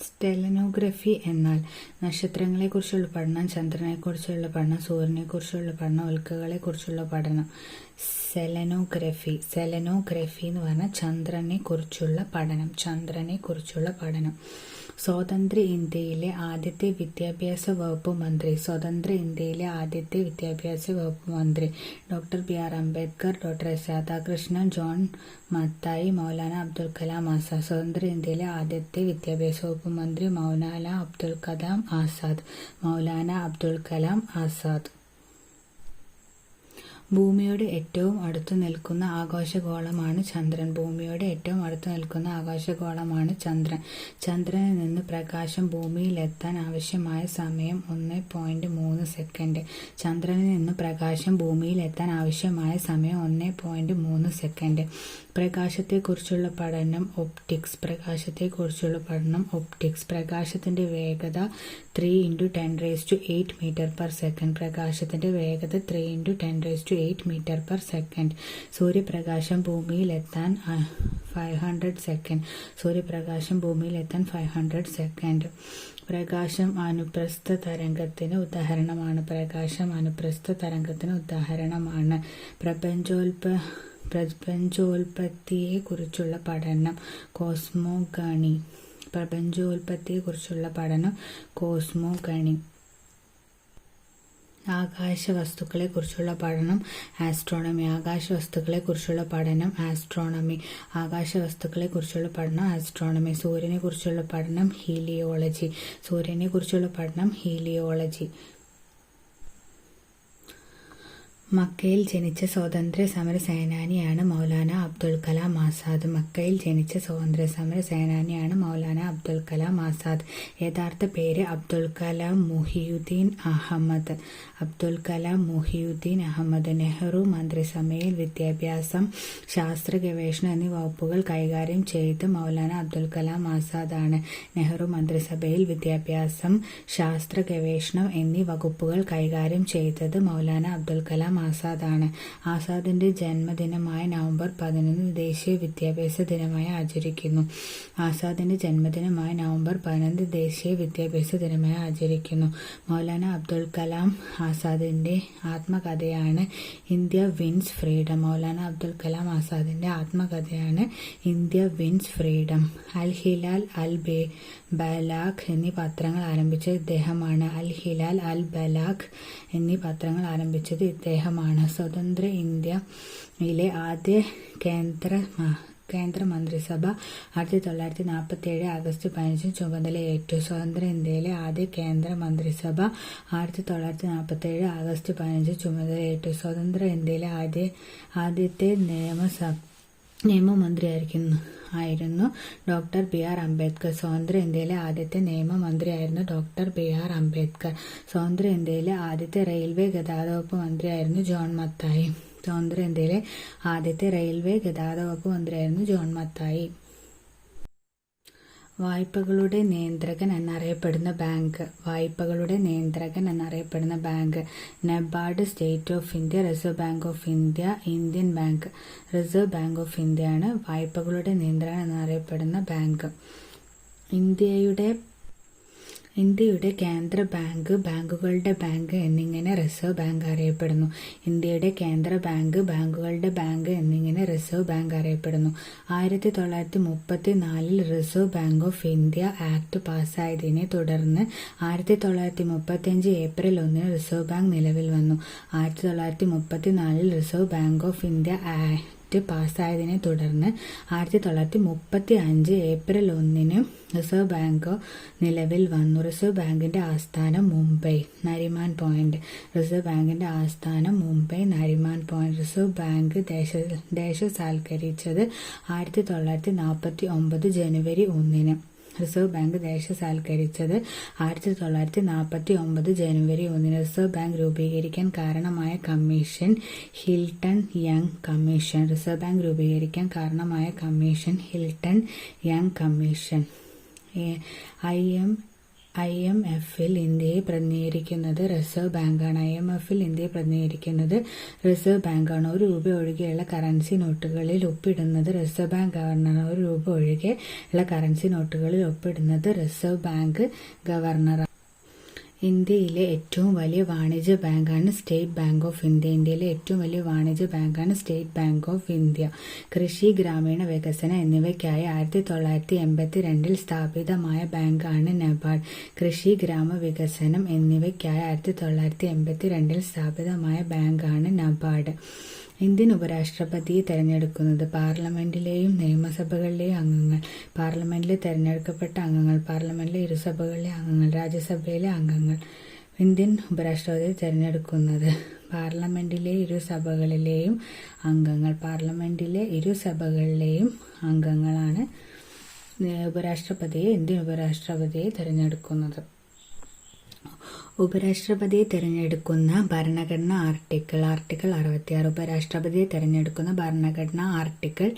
സ്റ്റെലനോഗ്രഫി എന്നാൽ നക്ഷത്രങ്ങളെക്കുറിച്ചുള്ള പഠനം, ചന്ദ്രനെക്കുറിച്ചുള്ള പഠനം, സൂര്യനെക്കുറിച്ചുള്ള പഠനം, ഉൽക്കകളെക്കുറിച്ചുള്ള പഠനം. സെലനോഗ്രഫി എന്ന് പറഞ്ഞാൽ ചന്ദ്രനെക്കുറിച്ചുള്ള പഠനം. സ്വതന്ത്ര ഇന്ത്യയിലെ ആദ്യത്തെ വിദ്യാഭ്യാസ വകുപ്പ് മന്ത്രി doctor BR. Ambedkar, doctor S. Radhakrishnan, John Mathai, Maulana Abdul Kalam Azad. സ്വതന്ത്ര ഇന്ത്യയിലെ ആദ്യത്തെ വിദ്യാഭ്യാസ വകുപ്പ് മന്ത്രി മൗലാന അബ്ദുൽ കലാം ആസാദ്. ഭൂമിയോട് ഏറ്റവും അടുത്തു നിൽക്കുന്ന ആകാശഗോളമാണ് ചന്ദ്രൻ. ചന്ദ്രനിൽ നിന്ന് പ്രകാശം ഭൂമിയിലെത്താൻ ആവശ്യമായ സമയം 1.3 സെക്കൻഡ്. പ്രകാശത്തെക്കുറിച്ചുള്ള പഠനം ഒപ്റ്റിക്സ്. പ്രകാശത്തിന്റെ വേഗത 3×10⁸ മീറ്റർ/സെക്കൻഡ്. സൂര്യപ്രകാശം ഭൂമിയിലെത്താൻ 500 സെക്കൻഡ്. പ്രകാശം അനുപ്രസ്ഥ തരംഗത്തിന് ഉദാഹരണമാണ്. പ്രപഞ്ചോൽപത്തിയെക്കുറിച്ചുള്ള പഠനം കോസ്മോഗണി. ആകാശവസ്തുക്കളെക്കുറിച്ചുള്ള പഠനം ആസ്ട്രോണമി. സൂര്യനെക്കുറിച്ചുള്ള പഠനം ഹീലിയോളജി. മക്കയിൽ ജനിച്ച സ്വാതന്ത്ര്യ സമര സേനാനിയാണ് മൗലാന അബ്ദുൽ കലാം ആസാദ്. യഥാർത്ഥ പേര് അബ്ദുൽ കലാം മുഹിയുദ്ദീൻ അഹമ്മദ്. നെഹ്റു മന്ത്രിസഭയിൽ വിദ്യാഭ്യാസം, ശാസ്ത്ര ഗവേഷണം എന്നീ വകുപ്പുകൾ കൈകാര്യം ചെയ്ത് മൗലാന അബ്ദുൽ കലാം ആസാദാണ്. നെഹ്റു മന്ത്രിസഭയിൽ വിദ്യാഭ്യാസം, ശാസ്ത്ര ഗവേഷണം എന്നീ വകുപ്പുകൾ കൈകാര്യം ചെയ്തത് മൗലാന അബ്ദുൽ കലാം ആസാദാണ്. ആസാദിന്റെ ജന്മദിനമായ നവംബർ 11 ദേശീയ വിദ്യാഭ്യാസ ദിനമായി ആചരിക്കുന്നു. മൗലാന അബ്ദുൽ കലാം ആസാദിന്റെ ആത്മകഥയാണ് India wins freedom. Al Hilal, Al Balagh എന്നീ പത്രങ്ങൾ ആരംഭിച്ചത് ഇദ്ദേഹമാണ്. സ്വതന്ത്ര ഇന്ത്യയിലെ ആദ്യ കേന്ദ്ര മന്ത്രിസഭ 1947 ആഗസ്റ്റ് 15 ചുമതലയേറ്റു. സ്വതന്ത്ര ഇന്ത്യയിലെ ആദ്യ കേന്ദ്ര മന്ത്രിസഭ 1947 ആഗസ്റ്റ് 15 ചുമതലയേറ്റു. സ്വതന്ത്ര ഇന്ത്യയിലെ ആദ്യത്തെ നിയമമന്ത്രിയായിരുന്നു ഡോക്ടർ ബി.ആർ. അംബേദ്കർ. സ്വതന്ത്ര ഇന്ത്യയിലെ ആദ്യത്തെ നിയമമന്ത്രിയായിരുന്നു ഡോക്ടർ ബി.ആർ. അംബേദ്കർ. സ്വതന്ത്ര ഇന്ത്യയിലെ ആദ്യത്തെ റെയിൽവേ ഗതാഗത വകുപ്പ് മന്ത്രിയായിരുന്നു ജോൺ മത്തായി. വായ്പകളുടെ നിയന്ത്രകൻ എന്നറിയപ്പെടുന്ന bank NABARD, state of India, reserve bank of India, Indian bank. Reserve bank of ഇന്ത്യയാണ് വായ്പകളുടെ നിയന്ത്രകൻ എന്നറിയപ്പെടുന്ന ബാങ്ക്. ഇന്ത്യയുടെ കേന്ദ്ര ബാങ്ക്, ബാങ്കുകളുടെ ബാങ്ക് എന്നിങ്ങനെ റിസർവ് ബാങ്ക് അറിയപ്പെടുന്നു. 1934 reserve bank of India act പാസ്സായതിനെ തുടർന്ന് 1935 ഏപ്രിൽ 1 റിസർവ് ബാങ്ക് നിലവിൽ വന്നു. 1934 reserve bank of India act പാസ്സായതിനെ തുടർന്ന് 1935 ഏപ്രിൽ 1 റിസർവ് ബാങ്ക് നിലവിൽ വന്നു. റിസർവ് ബാങ്കിന്റെ ആസ്ഥാനം Mumbai, Nariman point. Reserve bank ദേശസാൽക്കരിച്ചത് 1949 January 1. Reserve bank January 1. Reserve bank രൂപീകരിക്കാൻ കാരണമായ കമ്മീഷൻ ഹിൽട്ടൺ യങ് കമ്മീഷൻ. IMFൽ ഇന്ത്യയെ പ്രതിനിധീകരിക്കുന്നത് റിസർവ് ബാങ്കാണ്. IMFൽ ഇന്ത്യയെ പ്രതിനിധീകരിക്കുന്നത് റിസർവ് ബാങ്കാണ്. 1 രൂപ ഒഴികെയുള്ള കറൻസി നോട്ടുകളിൽ ഒപ്പിടുന്നത് റിസർവ് ബാങ്ക് ഗവർണറാണ്. 1 രൂപ ഒഴികെയുള്ള കറൻസി നോട്ടുകളിൽ ഒപ്പിടുന്നത് റിസർവ് ബാങ്ക് ഗവർണറാണ്. ഇന്ത്യയിലെ ഏറ്റവും വലിയ വാണിജ്യ ബാങ്കാണ് സ്റ്റേറ്റ് ബാങ്ക് ഓഫ് ഇന്ത്യ. ഇന്ത്യയിലെ ഏറ്റവും വലിയ വാണിജ്യ ബാങ്കാണ് സ്റ്റേറ്റ് ബാങ്ക് ഓഫ് ഇന്ത്യ. കൃഷി, ഗ്രാമീണ വികസനം എന്നിവയ്ക്കായി 1982 സ്ഥാപിതമായ ബാങ്കാണ് നബാർഡ്. കൃഷി, ഗ്രാമവികസനം എന്നിവയ്ക്കായി 1982 സ്ഥാപിതമായ ബാങ്കാണ് നബാർഡ്. ഇന്ത്യൻ ഉപരാഷ്ട്രപതിയെ തെരഞ്ഞെടുക്കുന്നത് പാർലമെന്റിലെയും നിയമസഭകളിലെയും അംഗങ്ങൾ, പാർലമെന്റിലെ തെരഞ്ഞെടുക്കപ്പെട്ട അംഗങ്ങൾ, പാർലമെന്റിലെ ഇരുസഭകളിലെ അംഗങ്ങൾ, രാജ്യസഭയിലെ അംഗങ്ങൾ. ഇന്ത്യൻ ഉപരാഷ്ട്രപതിയെ തെരഞ്ഞെടുക്കുന്നത് പാർലമെന്റിലെ ഇരുസഭകളിലെയും അംഗങ്ങൾ, പാർലമെന്റിലെ ഇരുസഭകളിലെയും അംഗങ്ങളാണ് ഇന്ത്യൻ ഉപരാഷ്ട്രപതിയെ തെരഞ്ഞെടുക്കുന്നത്. ഉപരാഷ്ട്രപതിയെ തെരഞ്ഞെടുക്കുന്ന ഭരണഘടന ആർട്ടിക്കിൾ 66. ഉപരാഷ്ട്രപതിയെ തെരഞ്ഞെടുക്കുന്ന ഭരണഘടന ആർട്ടിക്കിൾ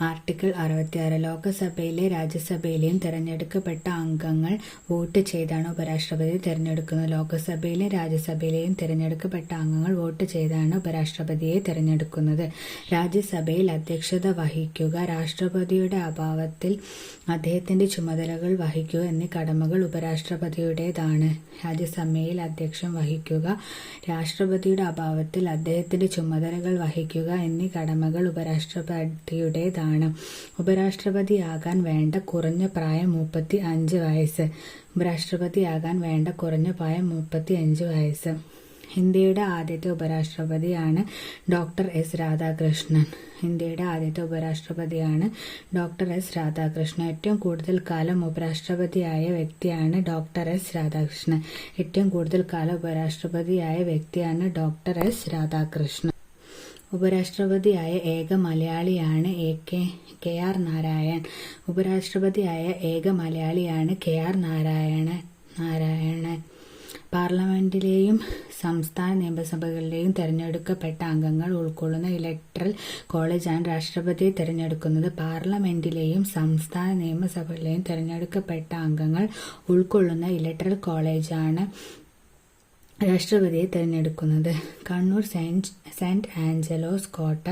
66. ലോകസഭയിലെയും രാജ്യസഭയിലെയും തെരഞ്ഞെടുക്കപ്പെട്ട അംഗങ്ങൾ വോട്ട് ചെയ്താണ് ഉപരാഷ്ട്രപതിയെ തെരഞ്ഞെടുക്കുന്നത്. ലോകസഭയിലെയും രാജ്യസഭയിലെയും തെരഞ്ഞെടുക്കപ്പെട്ട അംഗങ്ങൾ വോട്ട് ചെയ്താണ് ഉപരാഷ്ട്രപതിയെ തെരഞ്ഞെടുക്കുന്നത്. രാജ്യസഭയിൽ അധ്യക്ഷത വഹിക്കുക, രാഷ്ട്രപതിയുടെ അഭാവത്തിൽ അദ്ദേഹത്തിന്റെ ചുമതലകൾ വഹിക്കുക എന്നീ കടമകൾ ഉപരാഷ്ട്രപതിയുടേതാണ്. രാജ്യസഭയിൽ അധ്യക്ഷം വഹിക്കുക, രാഷ്ട്രപതിയുടെ അഭാവത്തിൽ അദ്ദേഹത്തിന്റെ ചുമതലകൾ വഹിക്കുക എന്നീ കടമകൾ ഉപരാഷ്ട്രപതിയുടേതാണ്. ഉപരാഷ്ട്രപതിയാകാൻ വേണ്ട കുറഞ്ഞ പ്രായം 35 വയസ്സ്. ഉപരാഷ്ട്രപതിയാകാൻ വേണ്ട കുറഞ്ഞ പ്രായം 35 വയസ്സ്. ഇന്ത്യയുടെ ആദ്യത്തെ ഉപരാഷ്ട്രപതിയാണ് ഡോക്ടർ എസ് രാധാകൃഷ്ണൻ. ഇന്ത്യയുടെ ആദ്യത്തെ ഉപരാഷ്ട്രപതിയാണ് ഡോക്ടർ എസ് രാധാകൃഷ്ണൻ. ഏറ്റവും കൂടുതൽ കാലം ഉപരാഷ്ട്രപതിയായ വ്യക്തിയാണ് ഡോക്ടർ എസ് രാധാകൃഷ്ണൻ. ഏറ്റവും കൂടുതൽ കാലം ഉപരാഷ്ട്രപതിയായ വ്യക്തിയാണ് ഡോക്ടർ എസ് രാധാകൃഷ്ണൻ. ഉപരാഷ്ട്രപതിയായ ഏക മലയാളിയാണ് കെ ആർ നാരായൺ. ഉപരാഷ്ട്രപതിയായ ഏക മലയാളിയാണ് KR നാരായണൻ. പാർലമെന്റിലെയും സംസ്ഥാന നിയമസഭകളിലെയും തെരഞ്ഞെടുക്കപ്പെട്ട അംഗങ്ങൾ ഉൾക്കൊള്ളുന്ന ഇലക്ടറൽ കോളേജാണ് രാഷ്ട്രപതിയെ തെരഞ്ഞെടുക്കുന്നത്. പാർലമെന്റിലെയും സംസ്ഥാന നിയമസഭകളിലെയും തെരഞ്ഞെടുക്കപ്പെട്ട അംഗങ്ങൾ ഉൾക്കൊള്ളുന്ന ഇലക്ടറൽ കോളേജാണ് രാഷ്ട്രപതിയെ തെരഞ്ഞെടുക്കുന്നത്. കണ്ണൂർ സെന്റ് ആഞ്ചലോസ് കോട്ട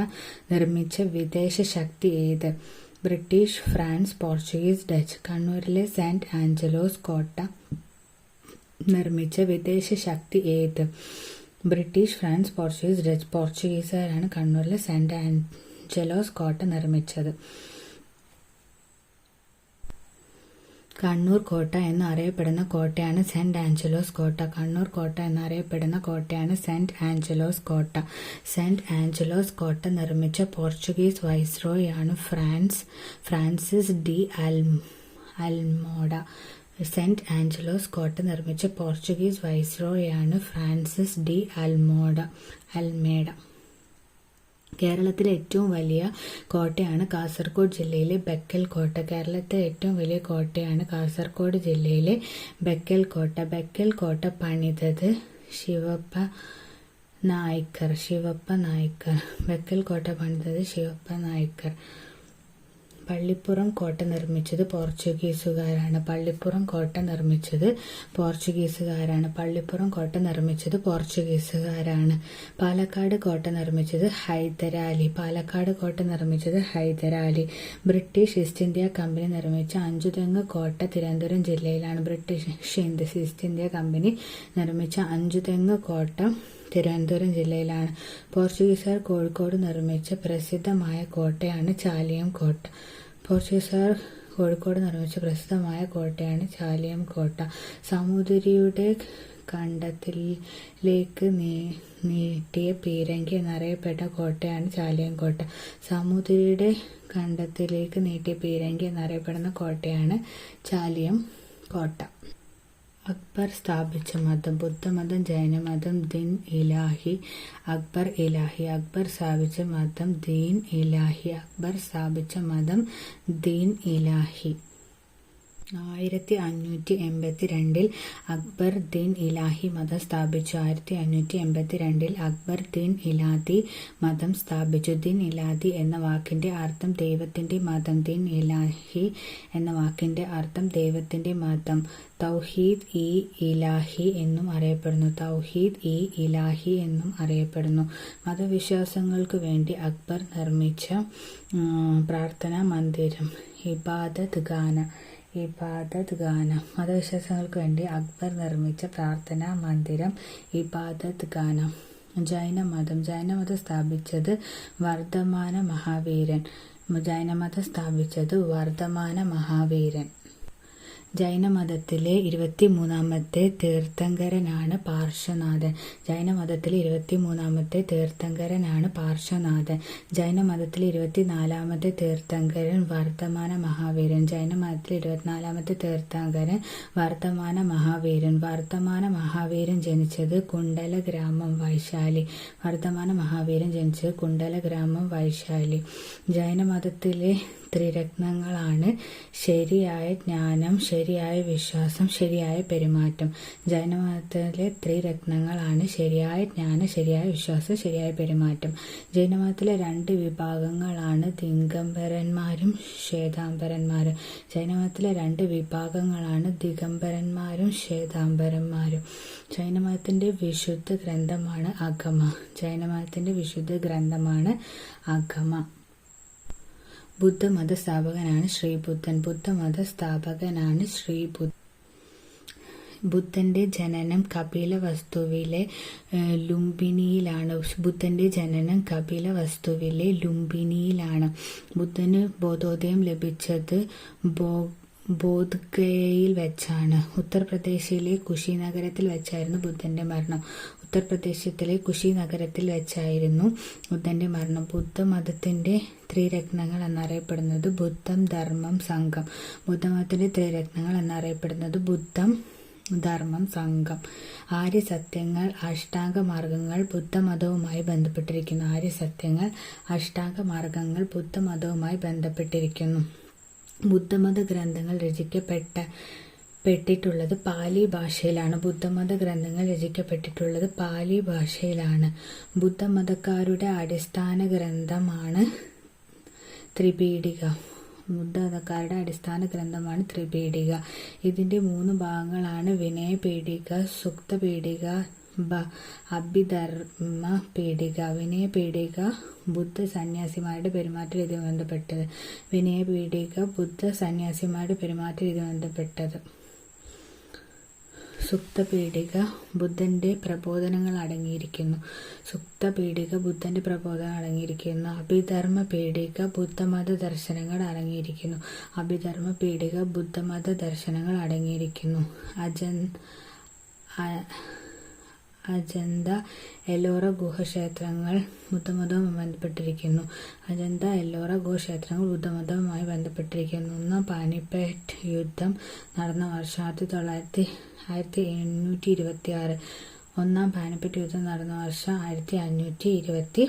നിർമ്മിച്ച വിദേശ ശക്തി ഏത്? British, France, Portuguese, Dutch. കണ്ണൂരിലെ സെന്റ് ആഞ്ചലോസ് കോട്ട നിർമ്മിച്ച വിദേശ ശക്തി ഏത്? British, France, Portuguese, Dutch. പോർച്ചുഗീസുകാരാണ് കണ്ണൂരിലെ സെന്റ് ആഞ്ചലോസ് കോട്ട നിർമ്മിച്ചത്. കണ്ണൂർ കോട്ട എന്നറിയപ്പെടുന്ന കോട്ടയാണ് സെന്റ് ആഞ്ചലോസ് കോട്ട. കണ്ണൂർ കോട്ട എന്നറിയപ്പെടുന്ന കോട്ടയാണ് സെന്റ് ആഞ്ചലോസ് കോട്ട. സെന്റ് ആഞ്ചലോസ് കോട്ട നിർമ്മിച്ച പോർച്ചുഗീസ് വൈസ്രോയി ആണ് ഫ്രാൻസിസ് ഡി അൽമോഡ. സെന്റ് ആഞ്ചലോസ് കോട്ട നിർമ്മിച്ച പോർച്ചുഗീസ് വൈസ്രോയി ആണ് ഫ്രാൻസിസ് ഡി അൽമേഡ. കേരളത്തിലെ ഏറ്റവും വലിയ കോട്ടയാണ് കാസർഗോഡ് ജില്ലയിലെ ബെക്കൽ കോട്ട. കേരളത്തിലെ ഏറ്റവും വലിയ കോട്ടയാണ് കാസർഗോഡ് ജില്ലയിലെ ബെക്കൽ കോട്ട. ബെക്കൽ കോട്ട പണിതത് ശിവപ്പ നായ്ക്കർ. ബെക്കൽ കോട്ട പണിതത് ശിവപ്പ നായ്ക്കർ. പള്ളിപ്പുറം കോട്ട നിർമ്മിച്ചത് പോർച്ചുഗീസുകാരാണ്. പള്ളിപ്പുറം കോട്ട നിർമ്മിച്ചത് പോർച്ചുഗീസുകാരാണ്. പാലക്കാട് കോട്ട നിർമ്മിച്ചത് Hyder Ali. British East India Company നിർമ്മിച്ച അഞ്ചുതെങ്ങ് കോട്ട തിരുവനന്തപുരം ജില്ലയിലാണ്. ബ്രിട്ടീഷ് ഈസ്റ്റ് ഇന്ത്യ കമ്പനി നിർമ്മിച്ച അഞ്ചുതെങ്ങ് കോട്ട തിരുവനന്തപുരം ജില്ലയിലാണ്. പോർച്ചുഗീസുകാർ കോഴിക്കോട് നിർമ്മിച്ച പ്രസിദ്ധമായ കോട്ടയാണ് ചാലിയം കോട്ട. സാമൂതിരിയുടെ കണ്ടത്തിലേക്ക് നീട്ടിയ പീരങ്കി എന്നറിയപ്പെട്ട കോട്ടയാണ് ചാലിയം കോട്ട. സാമൂതിരിയുടെ കണ്ടത്തിലേക്ക് നീട്ടിയ പീരങ്കി എന്നറിയപ്പെടുന്ന കോട്ടയാണ് ചാലിയം കോട്ട. അക്ബർ സ്ഥാപിച്ച മതം ബുദ്ധമതം, ജൈനമതം, ദീൻ ഇലാഹി. അക്ബർ സ്ഥാപിച്ച മതം ദീൻ ഇലാഹി. 1582 അക്ബർ ദീൻ ഇലാഹി മതം സ്ഥാപിച്ചു. 1582 അക്ബർ ദീൻ ഇലാഹി മതം സ്ഥാപിച്ചു. ദീൻ ഇലാഹി എന്ന വാക്കിന്റെ അർത്ഥം ദൈവത്തിന്റെ മതം. ദീൻ ഇലാഹി എന്ന വാക്കിന്റെ അർത്ഥം ദൈവത്തിന്റെ മതം. തൗഹീദ് ഇ ഇലാഹി എന്നും അറിയപ്പെടുന്നു. തൗഹീദ് ഇ ഇലാഹി എന്നും അറിയപ്പെടുന്നു. മതവിശ്വാസങ്ങൾക്കു വേണ്ടി അക്ബർ നിർമ്മിച്ച പ്രാർത്ഥനാ മന്ദിരം ഇബാദത്ത് ഖാന. മതവിശ്വാസങ്ങൾക്ക് വേണ്ടി അക്ബർ നിർമ്മിച്ച പ്രാർത്ഥനാ മന്ദിരം ഇബാദത്ത് ഖാന. ജൈനമതം സ്ഥാപിച്ചത് വർദ്ധമാന മഹാവീരൻ. ജൈനമതത്തിലെ 23ാമത്തെ തീർത്ഥങ്കരനാണ് പാർശ്വനാഥൻ. ജൈനമതത്തിലെ 24ാമത്തെ തീർത്ഥങ്കരൻ വർദ്ധമാന മഹാവീരൻ. ജൈനമതത്തിലെ 24ാമത്തെ തീർത്ഥങ്കരൻ വർദ്ധമാന മഹാവീരൻ ജനിച്ചത് കുണ്ടല ഗ്രാമം വൈശാലി. ജൈനമതത്തിലെ ത്രിരത്നങ്ങളാണ് ശരിയായ ജ്ഞാനം, ശരിയായ വിശ്വാസം, ശരിയായ പെരുമാറ്റം. ജൈനമതത്തിലെ ത്രിരത്നങ്ങളാണ് ശരിയായ ജ്ഞാനം, ശരിയായ വിശ്വാസം, ശരിയായ പെരുമാറ്റം. ജൈനമതത്തിലെ 2 വിഭാഗങ്ങളാണ് ദിഗംബരന്മാരും ശ്വേതാംബരന്മാരും. ജൈനമതത്തിലെ 2 വിഭാഗങ്ങളാണ് ദിഗംബരന്മാരും ശ്വേതാംബരന്മാരും. ജൈനമതത്തിന്റെ വിശുദ്ധ ഗ്രന്ഥമാണ് അഗമ. ബുദ്ധമത സ്ഥാപകനാണ് ശ്രീബുദ്ധൻ. ബുദ്ധന്റെ ജനനം കപിലവസ്തുവിലെ ലുംബിനിയിലാണ്. ബുദ്ധന് ബോധോദയം ലഭിച്ചത് ബോധ്ഗയയിൽ വെച്ചാണ്. ഉത്തർപ്രദേശിലെ കുശിനഗരത്തിൽ വെച്ചായിരുന്നു ബുദ്ധന്റെ മരണം. ബുദ്ധമതത്തിന്റെ ത്രിരത്നങ്ങൾ എന്നറിയപ്പെടുന്നത് ബുദ്ധം, ധർമ്മം, സംഘം. ബുദ്ധമതത്തിന്റെ ത്രിരത്നങ്ങൾ എന്നറിയപ്പെടുന്നത് ബുദ്ധം, ധർമ്മം, സംഘം. ആര്യസത്യങ്ങൾ, അഷ്ടാംഗമാർഗങ്ങൾ ബുദ്ധമതവുമായി ബന്ധപ്പെട്ടിരിക്കുന്നു. ബുദ്ധമത ഗ്രന്ഥങ്ങൾ രചിക്കപ്പെട്ടിട്ടുള്ളത് പാലി ഭാഷയിലാണ്. ബുദ്ധമതക്കാരുടെ അടിസ്ഥാന ഗ്രന്ഥമാണ് ത്രിപീഠിക. ഇതിന്റെ 3 ഭാഗങ്ങളാണ് വിനയപീഠിക, സുക്തപീഠിക, അഭിധർമ്മ പീഠിക. വിനയപീഠിക ബുദ്ധ സന്യാസിമാരുടെ പെരുമാറ്റ രീതി ബന്ധപ്പെട്ടത്. സുക്തപീഠിക ബുദ്ധന്റെ പ്രബോധനങ്ങൾ അടങ്ങിയിരിക്കുന്നു. അഭിധർമ്മ പീഠിക ബുദ്ധമത ദർശനങ്ങൾ അടങ്ങിയിരിക്കുന്നു. അജന്ത, എല്ലോറ ഗുഹക്ഷേത്രങ്ങൾ ബുദ്ധമതവുമായി ബന്ധപ്പെട്ടിരിക്കുന്നു. 1-ാം പാനിപ്പറ്റ് യുദ്ധം നടന്ന വർഷം 1826. 1-ാം പാനിപ്പറ്റ് യുദ്ധം നടന്ന വർഷം 1526.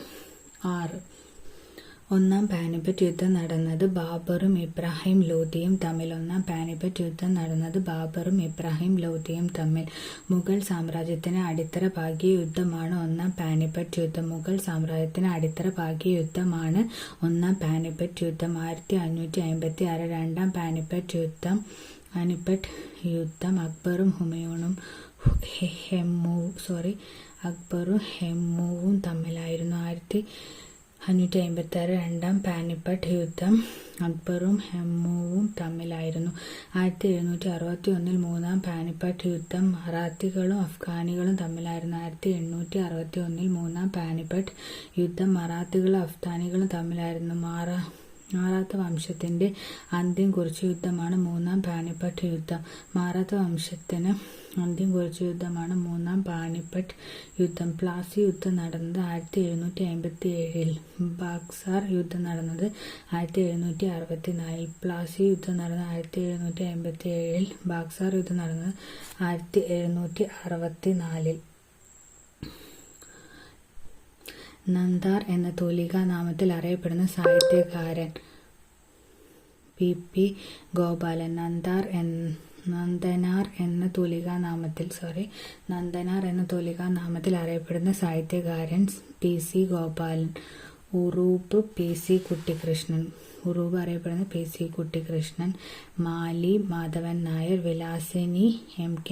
1-ാം പാനിപ്പറ്റ് യുദ്ധം നടന്നത് ബാബറും ഇബ്രാഹിം ലോധിയും തമ്മിൽ. മുഗൾ സാമ്രാജ്യത്തിന് അടിത്തറ പാകിയ യുദ്ധമാണ് 1-ാം പാനിപ്പറ്റ് യുദ്ധം. 1556. 2-ാം പാനിപ്പറ്റ് യുദ്ധം അക്ബറും ഹെമ്മുവും തമ്മിലായിരുന്നു. 1556. 2-ാം പാനിപ്പട്ട് യുദ്ധം അക്ബറും ഹെമ്മുവും തമ്മിലായിരുന്നു. 1761 3-ാം പാനിപ്പട്ട് യുദ്ധം മറാത്തികളും അഫ്ഗാനികളും തമ്മിലായിരുന്നു. 1861 3-ാം പാനിപ്പട്ട് യുദ്ധം മറാത്തികളും അഫ്ഗാനികളും തമ്മിലായിരുന്നു. മാറാത്ത വംശത്തിന്റെ അന്ത്യം കുറിച്ച യുദ്ധമാണ് 3-ാം പാനിപ്പട്ട് യുദ്ധം. പ്ലാസി യുദ്ധം നടന്നത് 1757. ബക്സാർ യുദ്ധം നടന്നത് 1764. നന്ദാർ എന്ന തൂലികാനാമത്തിൽ അറിയപ്പെടുന്ന സാഹിത്യകാരൻ P. ഗോപാലൻ. നന്ദനാർ എന്ന തൂലികാനാമത്തിൽ അറിയപ്പെടുന്ന സാഹിത്യകാരൻ P.C. ഗോപാലൻ. ഉറൂബ് അറിയപ്പെടുന്ന P.C. കുട്ടിക്കൃഷ്ണൻ. മാലി മാധവൻ നായർ. വിലാസിനി M.K.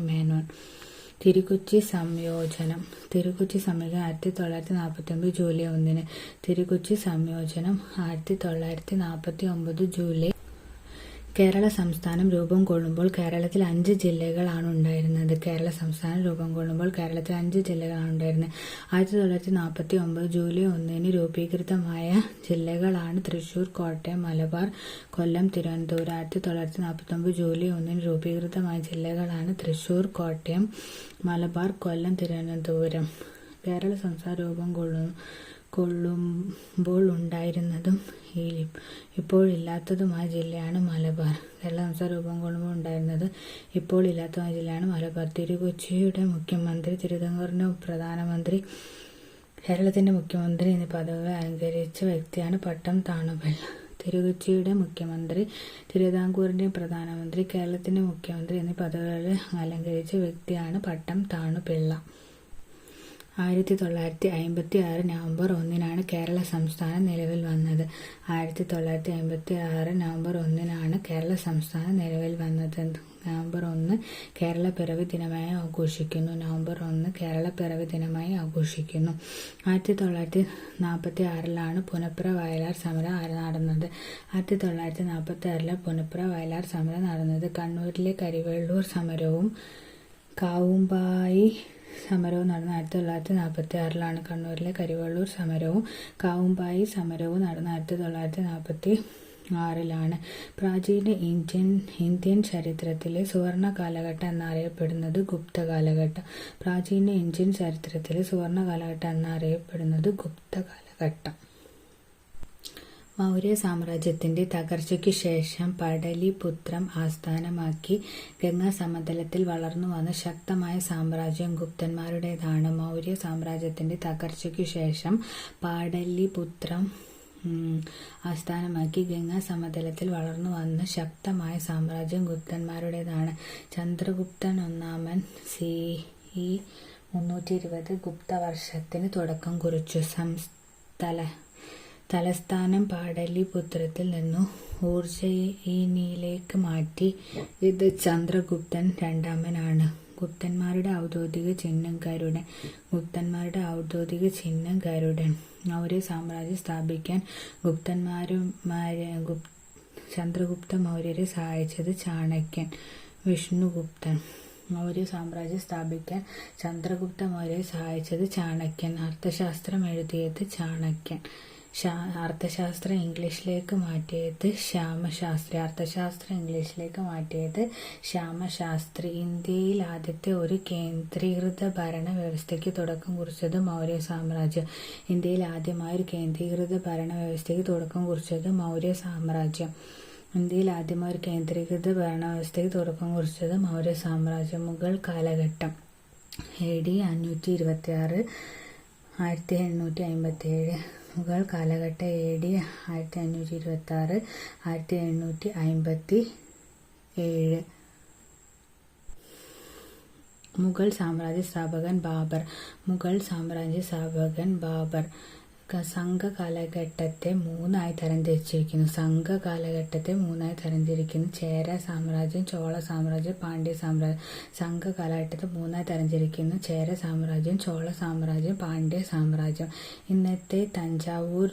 മേനോൻ. തിരുക്കൊച്ചി സംയോജനം 1949 ജൂലൈ 1. തിരുക്കൊച്ചി സംയോജനം 1949 ജൂലൈ. കേരള സംസ്ഥാനം രൂപം കൊള്ളുമ്പോൾ കേരളത്തിൽ 5 ജില്ലകളാണ് ഉണ്ടായിരുന്നത്. 1949 ജൂലൈ 1 രൂപീകൃതമായ ജില്ലകളാണ് തൃശൂർ, കോട്ടയം, മലബാർ, കൊല്ലം, തിരുവനന്തപുരം. 1949 ജൂലൈ 1 രൂപീകൃതമായ ജില്ലകളാണ് തൃശൂർ, കോട്ടയം, മലബാർ, കൊല്ലം, തിരുവനന്തപുരം. കേരള സംസ്ഥാനം രൂപം കൊള്ളുമ്പോൾ ഉണ്ടായിരുന്നതും ഇപ്പോഴില്ലാത്തതുമായ ജില്ലയാണ് മലബാർ. കേരള സംസ്ഥാനം രൂപം കൊള്ളുമ്പോൾ ഉണ്ടായിരുന്നത് ഇപ്പോൾ ഇല്ലാത്തതുമായ ജില്ലയാണ് മലബാർ. തിരുക്കൊച്ചിയുടെ മുഖ്യമന്ത്രി, തിരുവിതാംകൂറിന്റെ പ്രധാനമന്ത്രി, കേരളത്തിന്റെ മുഖ്യമന്ത്രി എന്നീ പദവികൾ അലങ്കരിച്ച വ്യക്തിയാണ് പട്ടം താണുപിള്ള. തിരുക്കൊച്ചിയുടെ മുഖ്യമന്ത്രി, തിരുവിതാംകൂറിന്റെ പ്രധാനമന്ത്രി, കേരളത്തിന്റെ മുഖ്യമന്ത്രി എന്നീ പദവികൾ അലങ്കരിച്ച വ്യക്തിയാണ് പട്ടം താണുപിള്ള. 1956 നവംബർ 1 കേരള സംസ്ഥാനം നിലവിൽ വന്നത്. 1956 നവംബർ 1 കേരള സംസ്ഥാനം നിലവിൽ വന്നത്. നവംബർ 1 കേരള പിറവി ദിനമായി ആഘോഷിക്കുന്നു. 1946 പുനപ്ര വയലാർ സമരം നടന്നത്. 1946 പുനപ്ര വയലാർ സമരം നടന്നത്. കണ്ണൂരിലെ കരിവെള്ളൂർ സമരവും കാവുമ്പായി സമരവും നടന്ന 1946 കണ്ണൂരിലെ കരിവെള്ളൂർ സമരവും കാവുമ്പായി സമരവും നടന്ന 1946 പ്രാചീന ഇന്ത്യൻ ചരിത്രത്തിലെ സുവർണ കാലഘട്ടം എന്നറിയപ്പെടുന്നത് ഗുപ്ത കാലഘട്ടം. മൗര്യ സാമ്രാജ്യത്തിന്റെ തകർച്ചയ്ക്കു ശേഷം പാടലീപുത്രം ആസ്ഥാനമാക്കി ഗംഗാസമതലത്തിൽ വളർന്നുവന്ന ശക്തമായ സാമ്രാജ്യം ഗുപ്തന്മാരുടേതാണ്. മൗര്യ സാമ്രാജ്യത്തിന്റെ തകർച്ചയ്ക്കു ശേഷം പാടലീപുത്രം ആസ്ഥാനമാക്കി ഗംഗാസമതലത്തിൽ വളർന്നുവന്ന ശക്തമായ സാമ്രാജ്യം ഗുപ്തന്മാരുടേതാണ്. ചന്ദ്രഗുപ്തൻ ഒന്നാമൻ CE 320 ഗുപ്തവർഷത്തിന് തുടക്കം കുറിച്ചു. തലസ്ഥാനം പാടലീപുത്രത്തിൽ നിന്നു ഉജ്ജയിനിയിലേക്ക് മാറ്റി. ഇത് ചന്ദ്രഗുപ്തൻ രണ്ടാമനാണ്. ഗുപ്തന്മാരുടെ ഔദ്യോഗിക ചിഹ്നം ഗരുഡൻ. മൗര്യ സാമ്രാജ്യം സ്ഥാപിക്കാൻ ചന്ദ്രഗുപ്ത മൗര്യരെ സഹായിച്ചത് ചാണക്യൻ. വിഷ്ണുഗുപ്തൻ. മൗര്യ സാമ്രാജ്യം സ്ഥാപിക്കാൻ ചന്ദ്രഗുപ്ത മൗര്യരെ സഹായിച്ചത് ചാണക്യൻ. അർത്ഥശാസ്ത്രം എഴുതിയത് ചാണക്യൻ. അർത്ഥശാസ്ത്രം ഇംഗ്ലീഷിലേക്ക് മാറ്റിയത് ശ്യാമശാസ്ത്രി. ഇന്ത്യയിൽ ആദ്യത്തെ ഒരു കേന്ദ്രീകൃത ഭരണ വ്യവസ്ഥയ്ക്ക് തുടക്കം കുറിച്ചത് മൗര്യ സാമ്രാജ്യം. ഇന്ത്യയിൽ ആദ്യമായി ഒരു കേന്ദ്രീകൃത ഭരണ വ്യവസ്ഥയ്ക്ക് തുടക്കം കുറിച്ചത് മൗര്യ സാമ്രാജ്യം. മുഗൾ കാലഘട്ടം AD 526 1757. മുഗൾ കാലഘട്ടം AD 1526 1757. മുഗൾ സാമ്രാജ്യ സ്ഥാപകൻ ബാബർ. സംഘകാലഘട്ടത്തെ മൂന്നായി തരംതിരിക്കുന്നു. ചേര സാമ്രാജ്യം, ചോള സാമ്രാജ്യം, പാണ്ഡ്യ സാമ്രാജ്യം. സംഘകാലഘട്ടത്തെ മൂന്നായി തരംതിരിക്കുന്നു. ചേര സാമ്രാജ്യം, ചോള സാമ്രാജ്യം, പാണ്ഡ്യ സാമ്രാജ്യം. ഇന്നത്തെ തഞ്ചാവൂർ,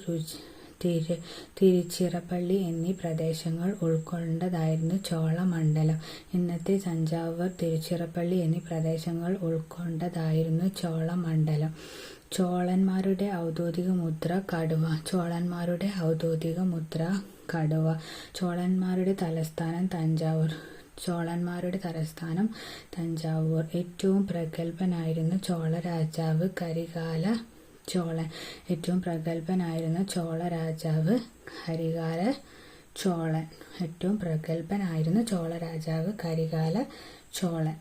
തിരുച്ചിറപ്പള്ളി എന്നീ പ്രദേശങ്ങൾ ഉൾക്കൊണ്ടതായിരുന്നു ചോളമണ്ഡലം. ചോളന്മാരുടെ ഔദ്യോഗിക മുദ്ര കടുവ. ചോളന്മാരുടെ തലസ്ഥാനം തഞ്ചാവൂർ. ഏറ്റവും പ്രഗല്ഭനായിരുന്ന ചോള രാജാവ് കരികാല ചോളൻ.